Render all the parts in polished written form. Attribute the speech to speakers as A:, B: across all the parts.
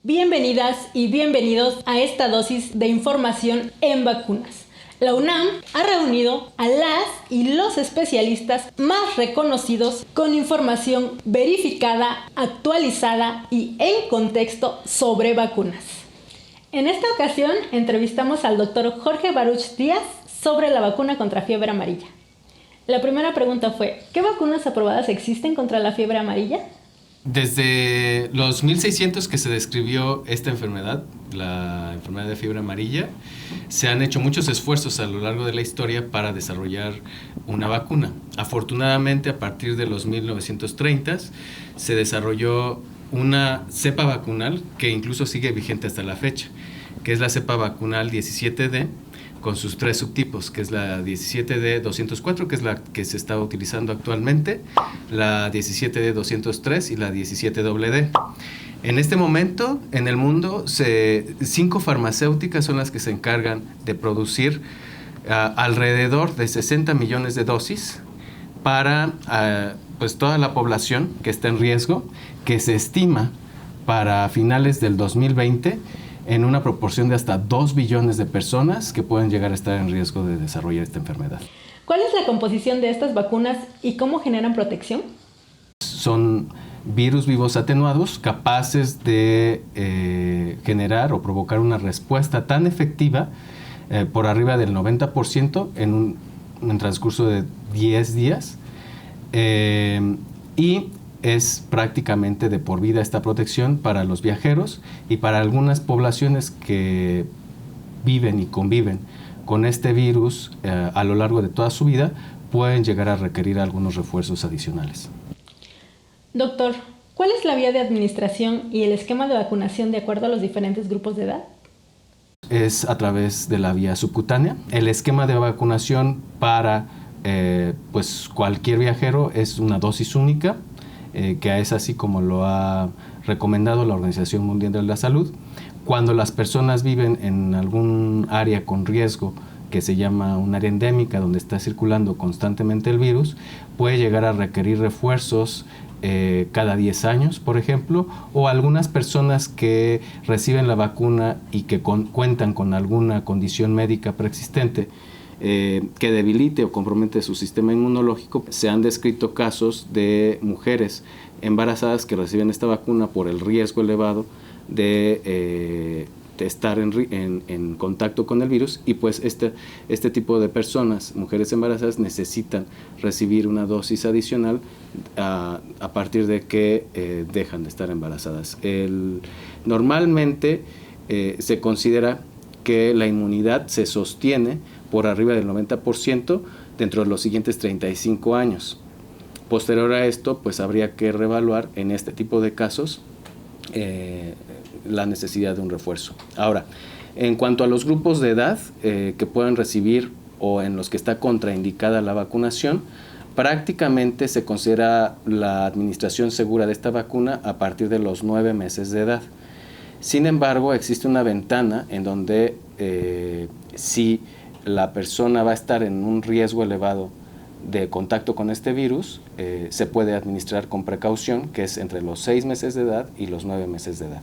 A: Bienvenidas y bienvenidos a esta dosis de información en vacunas. La UNAM ha reunido a las y los especialistas más reconocidos con información verificada, actualizada y en contexto sobre vacunas. En esta ocasión entrevistamos al doctor Jorge Baruch Díaz sobre la vacuna contra fiebre amarilla. La primera pregunta fue, ¿qué vacunas aprobadas existen contra la fiebre amarilla?
B: Desde los 1600 que se describió esta enfermedad, la enfermedad de fiebre amarilla, se han hecho muchos esfuerzos a lo largo de la historia para desarrollar una vacuna. Afortunadamente, a partir de los 1930s, se desarrolló una cepa vacunal que incluso sigue vigente hasta la fecha, que es la cepa vacunal 17D, con sus tres subtipos, que es la 17D204, que es la que se está utilizando actualmente, la 17D203 y la 17DD. En este momento, en el mundo, 5 farmacéuticas son las que se encargan de producir alrededor de 60 millones de dosis para pues toda la población que está en riesgo, que se estima para finales del 2020 en una proporción de hasta 2 billones de personas que pueden llegar a estar en riesgo de desarrollar esta enfermedad.
A: ¿Cuál es la composición de estas vacunas y cómo generan protección?
B: Son virus vivos atenuados capaces de generar o provocar una respuesta tan efectiva por arriba del 90% en un transcurso de 10 días y es prácticamente de por vida esta protección para los viajeros y para algunas poblaciones que viven y conviven con este virus a lo largo de toda su vida, pueden llegar a requerir algunos refuerzos adicionales.
A: Doctor, ¿cuál es la vía de administración y el esquema de vacunación de acuerdo a los diferentes grupos de edad?
B: Es a través de la vía subcutánea. El esquema de vacunación para pues cualquier viajero es una dosis única, que es así como lo ha recomendado la Organización Mundial de la Salud. Cuando las personas viven en algún área con riesgo, que se llama un área endémica, donde está circulando constantemente el virus, puede llegar a requerir refuerzos cada 10 años, por ejemplo, o algunas personas que reciben la vacuna y que cuentan con alguna condición médica preexistente, que debilite o compromete su sistema inmunológico. Se han descrito casos de mujeres embarazadas que reciben esta vacuna por el riesgo elevado de estar en contacto con el virus y pues este tipo de personas, mujeres embarazadas, necesitan recibir una dosis adicional a partir de que dejan de estar embarazadas. Normalmente se considera que la inmunidad se sostiene por arriba del 90% dentro de los siguientes 35 años. Posterior a esto, pues habría que reevaluar en este tipo de casos la necesidad de un refuerzo. Ahora, en cuanto a los grupos de edad que pueden recibir o en los que está contraindicada la vacunación, prácticamente se considera la administración segura de esta vacuna a partir de los 9 meses de edad. Sin embargo, existe una ventana en donde si la persona va a estar en un riesgo elevado de contacto con este virus, se puede administrar con precaución, que es entre los 6 meses de edad y los 9 meses de edad.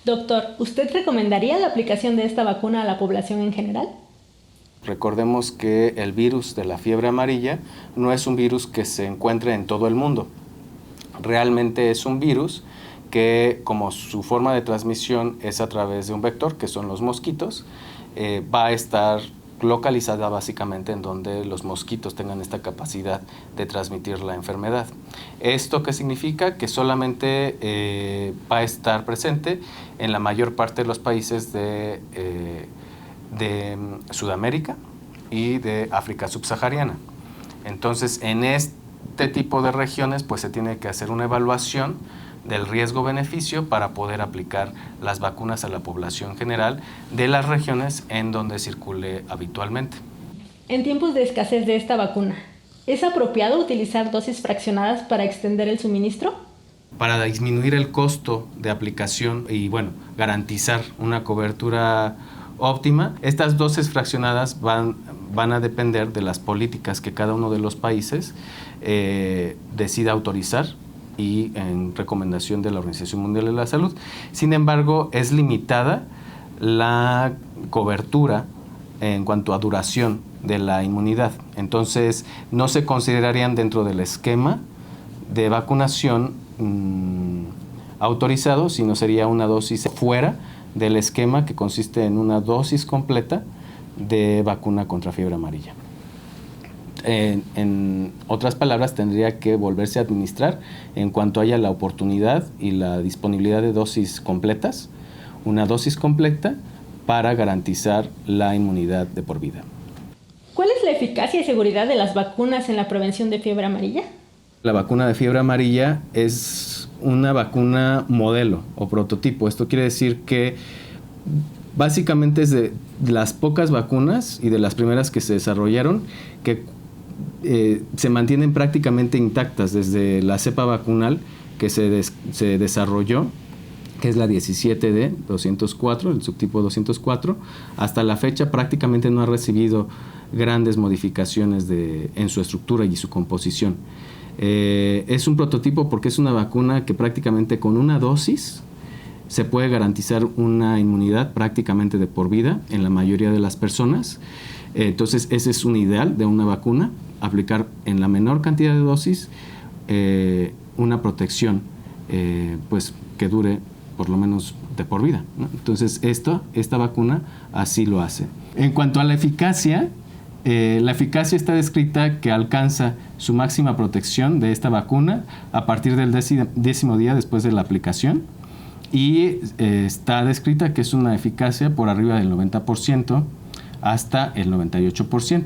A: Doctor, ¿usted recomendaría la aplicación de esta vacuna a la población en general?
B: Recordemos que el virus de la fiebre amarilla no es un virus que se encuentre en todo el mundo. Realmente es un virus que, como su forma de transmisión es a través de un vector, que son los mosquitos, va a estar localizada básicamente en donde los mosquitos tengan esta capacidad de transmitir la enfermedad. ¿Esto qué significa? Que solamente va a estar presente en la mayor parte de los países de Sudamérica y de África subsahariana. Entonces, en este tipo de regiones, pues se tiene que hacer una evaluación del riesgo-beneficio para poder aplicar las vacunas a la población general de las regiones en donde circule habitualmente.
A: En tiempos de escasez de esta vacuna, ¿es apropiado utilizar dosis fraccionadas para extender el suministro?
B: Para disminuir el costo de aplicación y garantizar una cobertura óptima, estas dosis fraccionadas van a depender de las políticas que cada uno de los países decida autorizar y en recomendación de la Organización Mundial de la Salud. Sin embargo, es limitada la cobertura en cuanto a duración de la inmunidad. Entonces, no se considerarían dentro del esquema de vacunación autorizado, sino sería una dosis fuera del esquema, que consiste en una dosis completa de vacuna contra fiebre amarilla. En otras palabras, tendría que volverse a administrar en cuanto haya la oportunidad y la disponibilidad de dosis completas, una dosis completa para garantizar la inmunidad de por vida.
A: ¿Cuál es la eficacia y seguridad de las vacunas en la prevención de fiebre amarilla?
B: La vacuna de fiebre amarilla es una vacuna modelo o prototipo. Esto quiere decir que básicamente es de las pocas vacunas y de las primeras que se desarrollaron que se mantienen prácticamente intactas desde la cepa vacunal que se desarrolló, que es la 17D204, el subtipo 204, hasta la fecha prácticamente no ha recibido grandes modificaciones en su estructura y su composición. Es un prototipo porque es una vacuna que prácticamente con una dosis se puede garantizar una inmunidad prácticamente de por vida en la mayoría de las personas. Entonces ese es un ideal de una vacuna, aplicar en la menor cantidad de dosis una protección pues que dure por lo menos de por vida, ¿no? Entonces esta vacuna así lo hace. En cuanto a la eficacia está descrita que alcanza su máxima protección de esta vacuna a partir del 10º día después de la aplicación, y está descrita que es una eficacia por arriba del 90% hasta el 98%.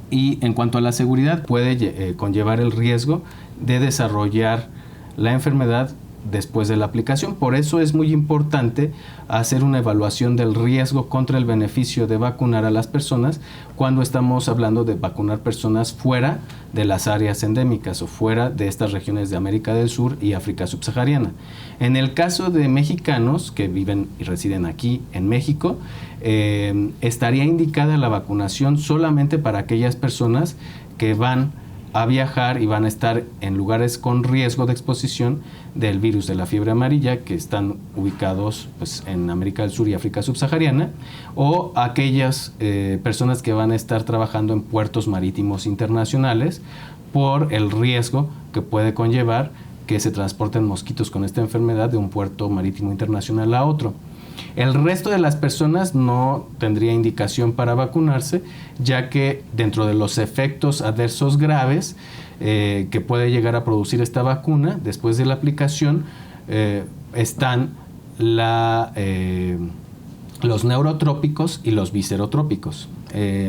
B: Y en cuanto a la seguridad, puede conllevar el riesgo de desarrollar la enfermedad después de la aplicación. Por eso es muy importante hacer una evaluación del riesgo contra el beneficio de vacunar a las personas cuando estamos hablando de vacunar personas fuera de las áreas endémicas o fuera de estas regiones de América del Sur y África subsahariana. En el caso de mexicanos que viven y residen aquí en México, estaría indicada la vacunación solamente para aquellas personas que van a viajar y van a estar en lugares con riesgo de exposición del virus de la fiebre amarilla, que están ubicados pues, en América del Sur y África subsahariana, o aquellas personas que van a estar trabajando en puertos marítimos internacionales por el riesgo que puede conllevar que se transporten mosquitos con esta enfermedad de un puerto marítimo internacional a otro. El resto de las personas no tendría indicación para vacunarse, ya que dentro de los efectos adversos graves que puede llegar a producir esta vacuna después de la aplicación están los neurotrópicos y los viscerotrópicos.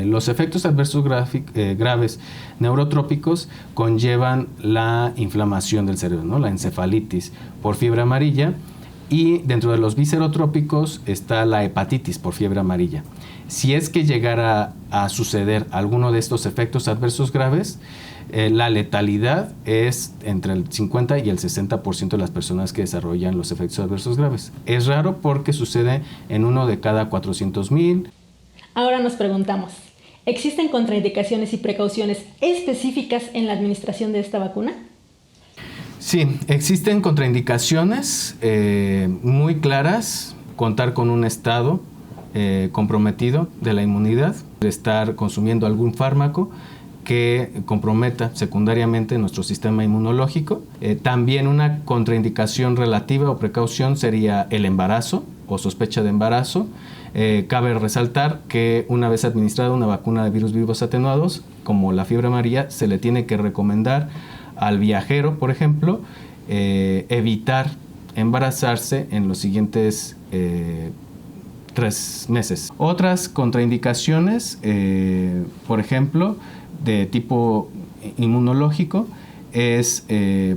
B: Los efectos adversos graves neurotrópicos conllevan la inflamación del cerebro, ¿no? La encefalitis por fiebre amarilla. Y dentro de los viscerotrópicos está la hepatitis por fiebre amarilla. Si es que llegara a suceder alguno de estos efectos adversos graves, la letalidad es entre el 50 y el 60% de las personas que desarrollan los efectos adversos graves. Es raro porque sucede en 1 de cada 400,000.
A: Ahora nos preguntamos, ¿existen contraindicaciones y precauciones específicas en la administración de esta vacuna?
B: Sí, existen contraindicaciones muy claras, contar con un estado comprometido de la inmunidad, estar consumiendo algún fármaco que comprometa secundariamente nuestro sistema inmunológico. También una contraindicación relativa o precaución sería el embarazo o sospecha de embarazo. Cabe resaltar que una vez administrada una vacuna de virus vivos atenuados, como la fiebre amarilla, se le tiene que recomendar al viajero, por ejemplo, evitar embarazarse en los siguientes 3 meses. Otras contraindicaciones, por ejemplo, de tipo inmunológico, es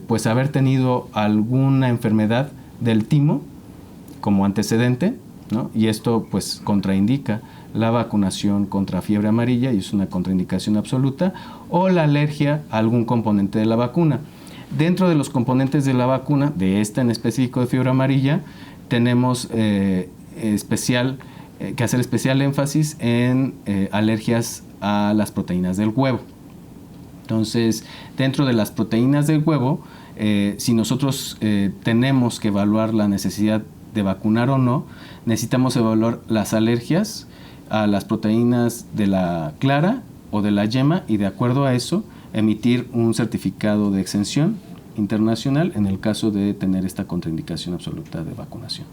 B: pues haber tenido alguna enfermedad del timo como antecedente, ¿no? Y esto pues contraindica la vacunación contra fiebre amarilla y es una contraindicación absoluta, o la alergia a algún componente de la vacuna. Dentro de los componentes de la vacuna, de esta en específico de fiebre amarilla, tenemos que hacer especial énfasis en alergias a las proteínas del huevo. Entonces, dentro de las proteínas del huevo, si nosotros tenemos que evaluar la necesidad de vacunar o no, necesitamos evaluar las alergias a las proteínas de la clara o de la yema y de acuerdo a eso emitir un certificado de exención internacional en el caso de tener esta contraindicación absoluta de vacunación.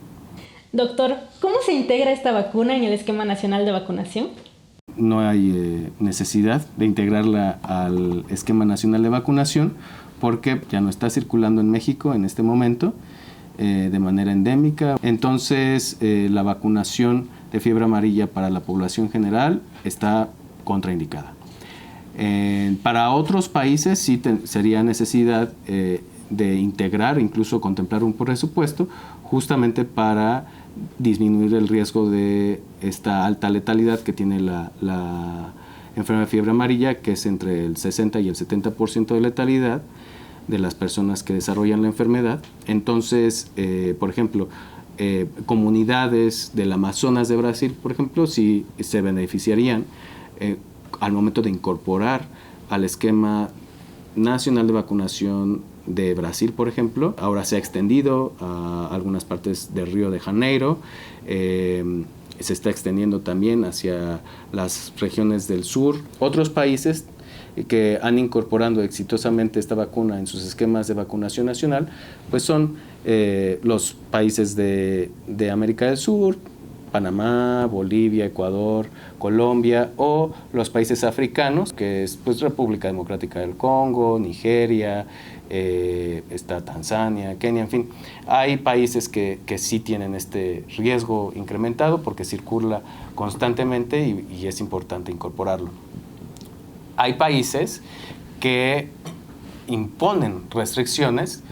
A: Doctor, ¿cómo se integra esta vacuna en el esquema nacional de vacunación?
B: No hay necesidad de integrarla al esquema nacional de vacunación porque ya no está circulando en México en este momento de manera endémica. Entonces, la vacunación de fiebre amarilla para la población general está contraindicada. Para otros países sí sería necesidad de integrar, incluso contemplar un presupuesto, justamente para disminuir el riesgo de esta alta letalidad que tiene la enfermedad de fiebre amarilla, que es entre el 60 y el 70% de letalidad de las personas que desarrollan la enfermedad. Entonces, por ejemplo, comunidades del Amazonas de Brasil, por ejemplo, sí se beneficiarían al momento de incorporar al esquema nacional de vacunación de Brasil, por ejemplo. Ahora se ha extendido a algunas partes de Río de Janeiro, se está extendiendo también hacia las regiones del sur. Otros países que han incorporado exitosamente esta vacuna en sus esquemas de vacunación nacional, pues son los países de América del Sur, Panamá, Bolivia, Ecuador, Colombia, o los países africanos, que es pues, República Democrática del Congo, Nigeria, está Tanzania, Kenia, en fin. Hay países que sí tienen este riesgo incrementado porque circula constantemente y es importante incorporarlo. Hay países que imponen restricciones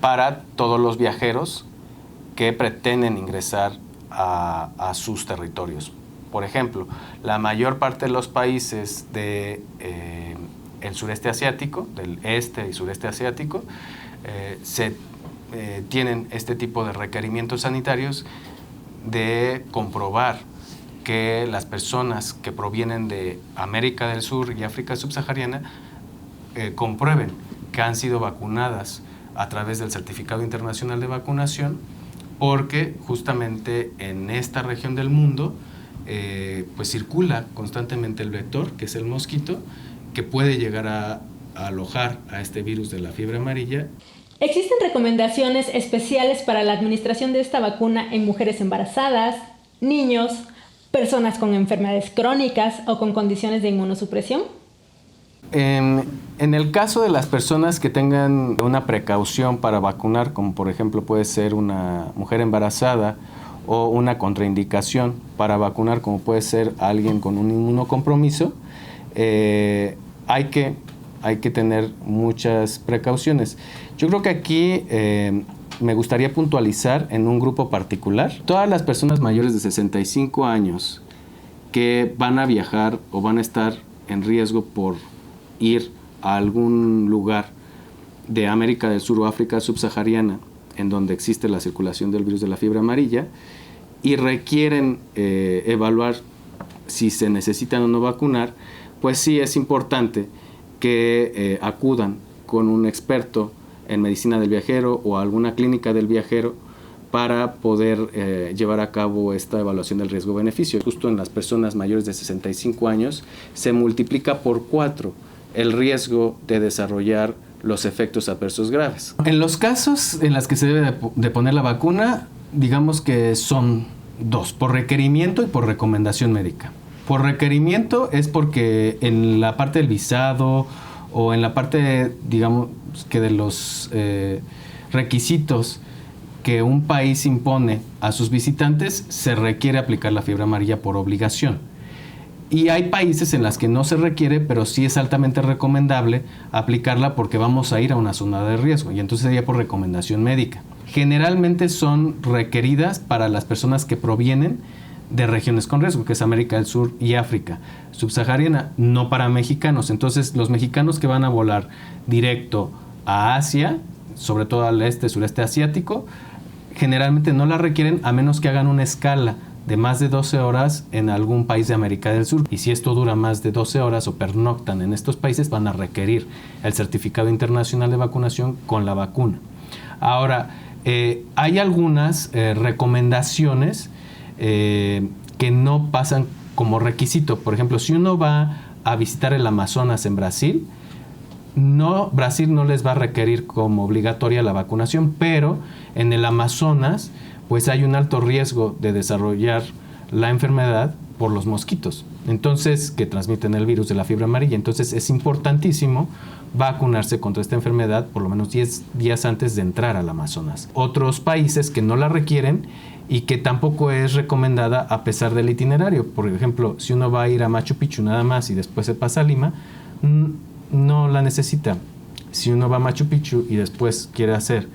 B: para todos los viajeros que pretenden ingresar a sus territorios. Por ejemplo, la mayor parte de los países del sureste asiático, del este y sureste asiático, tienen este tipo de requerimientos sanitarios de comprobar que las personas que provienen de América del Sur y África subsahariana comprueben que han sido vacunadas a través del Certificado Internacional de Vacunación, porque justamente en esta región del mundo pues circula constantemente el vector, que es el mosquito, que puede llegar a alojar a este virus de la fiebre amarilla.
A: ¿Existen recomendaciones especiales para la administración de esta vacuna en mujeres embarazadas, niños, personas con enfermedades crónicas o con condiciones de inmunosupresión?
B: En el caso de las personas que tengan una precaución para vacunar, como por ejemplo puede ser una mujer embarazada o una contraindicación para vacunar, como puede ser alguien con un inmunocompromiso, hay que tener muchas precauciones. Yo creo que aquí me gustaría puntualizar en un grupo particular. Todas las personas mayores de 65 años que van a viajar o van a estar en riesgo por ir a algún lugar de América del Sur o África subsahariana en donde existe la circulación del virus de la fiebre amarilla y requieren evaluar si se necesitan o no vacunar, pues sí es importante que acudan con un experto en medicina del viajero o a alguna clínica del viajero para poder llevar a cabo esta evaluación del riesgo-beneficio. Justo en las personas mayores de 65 años se multiplica por 4 el riesgo de desarrollar los efectos adversos graves. En los casos en los que se debe de poner la vacuna, digamos que son 2, por requerimiento y por recomendación médica. Por requerimiento es porque en la parte del visado o en la parte, digamos, que de los requisitos que un país impone a sus visitantes, se requiere aplicar la fiebre amarilla por obligación. Y hay países en los que no se requiere, pero sí es altamente recomendable aplicarla porque vamos a ir a una zona de riesgo y entonces sería por recomendación médica. Generalmente son requeridas para las personas que provienen de regiones con riesgo, que es América del Sur y África subsahariana, no para mexicanos. Entonces, los mexicanos que van a volar directo a Asia, sobre todo al sureste asiático, generalmente no la requieren a menos que hagan una escala de más de 12 horas en algún país de América del Sur. Y si esto dura más de 12 horas o pernoctan en estos países, van a requerir el certificado internacional de vacunación con la vacuna. Ahora, hay algunas recomendaciones que no pasan como requisito. Por ejemplo, si uno va a visitar el Amazonas en Brasil, Brasil no les va a requerir como obligatoria la vacunación, pero en el Amazonas pues hay un alto riesgo de desarrollar la enfermedad por los mosquitos, entonces, que transmiten el virus de la fiebre amarilla. Entonces es importantísimo vacunarse contra esta enfermedad por lo menos 10 días antes de entrar al Amazonas. Otros países que no la requieren y que tampoco es recomendada a pesar del itinerario. Por ejemplo, si uno va a ir a Machu Picchu nada más y después se pasa a Lima, no la necesita. Si uno va a Machu Picchu y después quiere hacer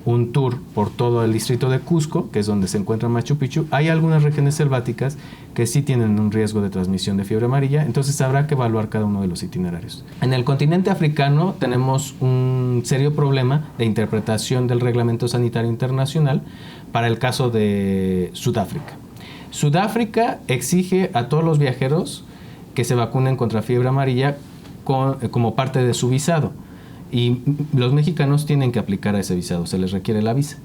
B: un tour por todo el distrito de Cusco, que es donde se encuentra Machu Picchu, hay algunas regiones selváticas que sí tienen un riesgo de transmisión de fiebre amarilla, entonces habrá que evaluar cada uno de los itinerarios. En el continente africano tenemos un serio problema de interpretación del Reglamento Sanitario Internacional para el caso de Sudáfrica. Sudáfrica exige a todos los viajeros que se vacunen contra fiebre amarilla como parte de su visado. Y los mexicanos tienen que aplicar a ese visado, se les requiere la visa.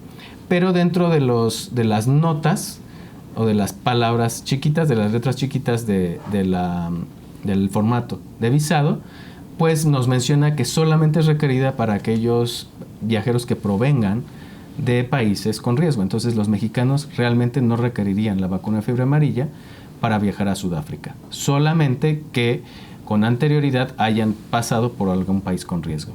B: Pero dentro de las notas o de las palabras chiquitas, de las letras chiquitas del formato de visado, pues nos menciona que solamente es requerida para aquellos viajeros que provengan de países con riesgo. Entonces los mexicanos realmente no requerirían la vacuna de fiebre amarilla para viajar a Sudáfrica, solamente que con anterioridad hayan pasado por algún país con riesgo.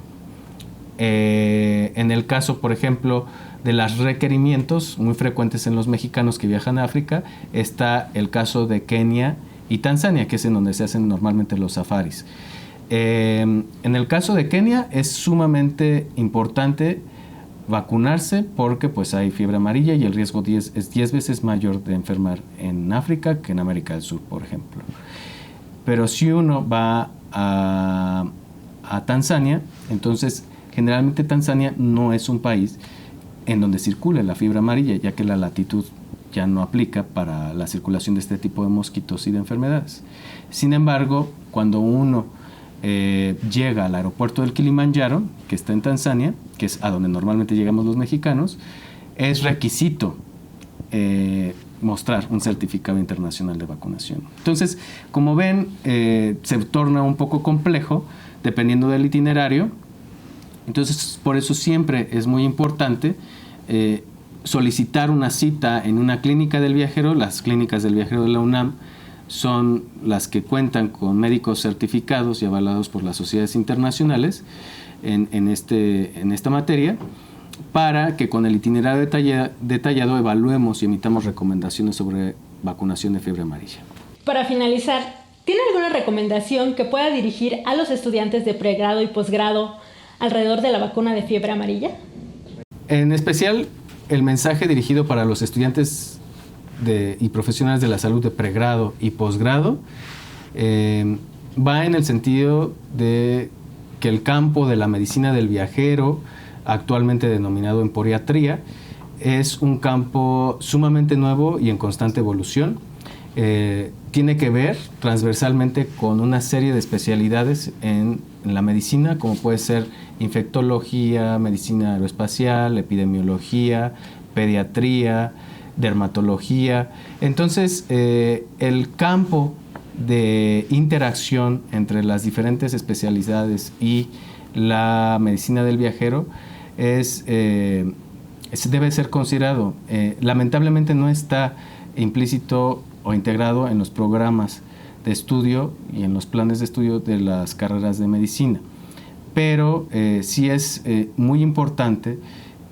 B: En el caso, por ejemplo, de los requerimientos muy frecuentes en los mexicanos que viajan a África, está el caso de Kenia y Tanzania, que es en donde se hacen normalmente los safaris. En el caso de Kenia es sumamente importante vacunarse porque pues hay fiebre amarilla y el riesgo es 10 veces mayor de enfermar en África que en América del Sur, por ejemplo. Pero si uno va a Tanzania, entonces generalmente Tanzania no es un país en donde circule la fiebre amarilla, ya que la latitud ya no aplica para la circulación de este tipo de mosquitos y de enfermedades. Sin embargo, cuando uno llega al aeropuerto del Kilimanjaro, que está en Tanzania, que es a donde normalmente llegamos los mexicanos, es requisito mostrar un certificado internacional de vacunación. Entonces, como ven, se torna un poco complejo dependiendo del itinerario. Entonces, por eso siempre es muy importante solicitar una cita en una clínica del viajero. Las clínicas del viajero de la UNAM son las que cuentan con médicos certificados y avalados por las sociedades internacionales en esta materia, para que con el itinerario detallado evaluemos y emitamos recomendaciones sobre vacunación de fiebre amarilla.
A: Para finalizar, ¿tiene alguna recomendación que pueda dirigir a los estudiantes de pregrado y posgrado alrededor de la vacuna de fiebre amarilla?
B: En especial, el mensaje dirigido para los estudiantes y profesionales de la salud de pregrado y posgrado va en el sentido de que el campo de la medicina del viajero, actualmente denominado emporiatría, es un campo sumamente nuevo y en constante evolución. Tiene que ver transversalmente con una serie de especialidades en la medicina, como puede ser infectología, medicina aeroespacial, epidemiología, pediatría, dermatología. Entonces, el campo de interacción entre las diferentes especialidades y la medicina del viajero debe ser considerado. Lamentablemente no está implícito o integrado en los programas de estudio y en los planes de estudio de las carreras de medicina. Pero sí es muy importante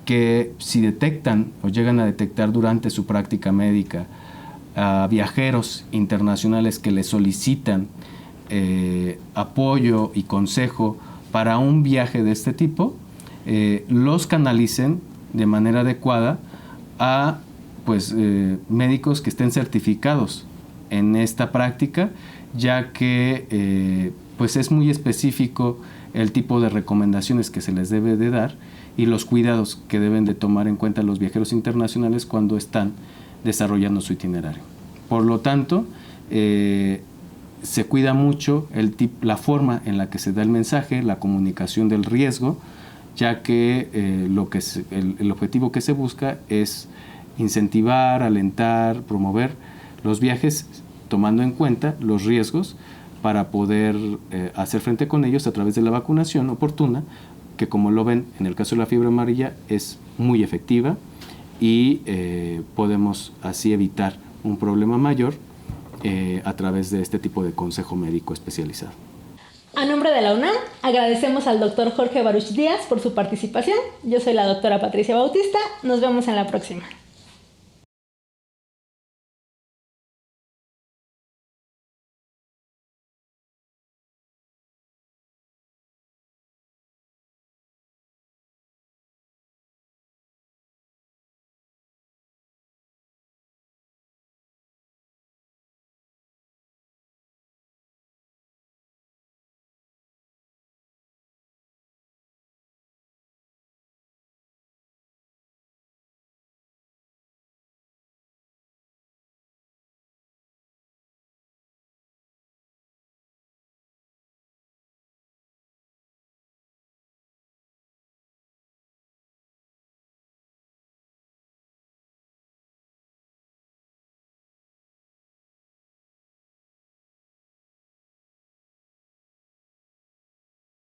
B: que si detectan o llegan a detectar durante su práctica médica a viajeros internacionales que les solicitan apoyo y consejo para un viaje de este tipo, los canalicen de manera adecuada a médicos que estén certificados en esta práctica, ya que es muy específico el tipo de recomendaciones que se les debe de dar y los cuidados que deben de tomar en cuenta los viajeros internacionales cuando están desarrollando su itinerario. Por lo tanto, se cuida mucho la forma en la que se da el mensaje, la comunicación del riesgo, ya que el objetivo que se busca es incentivar, alentar, promover los viajes tomando en cuenta los riesgos para poder hacer frente con ellos a través de la vacunación oportuna, que como lo ven en el caso de la fiebre amarilla es muy efectiva y podemos así evitar un problema mayor a través de este tipo de consejo médico especializado.
A: A nombre de la UNAM, agradecemos al doctor Jorge Baruch Díaz por su participación. Yo soy la doctora Patricia Bautista. Nos vemos en la próxima.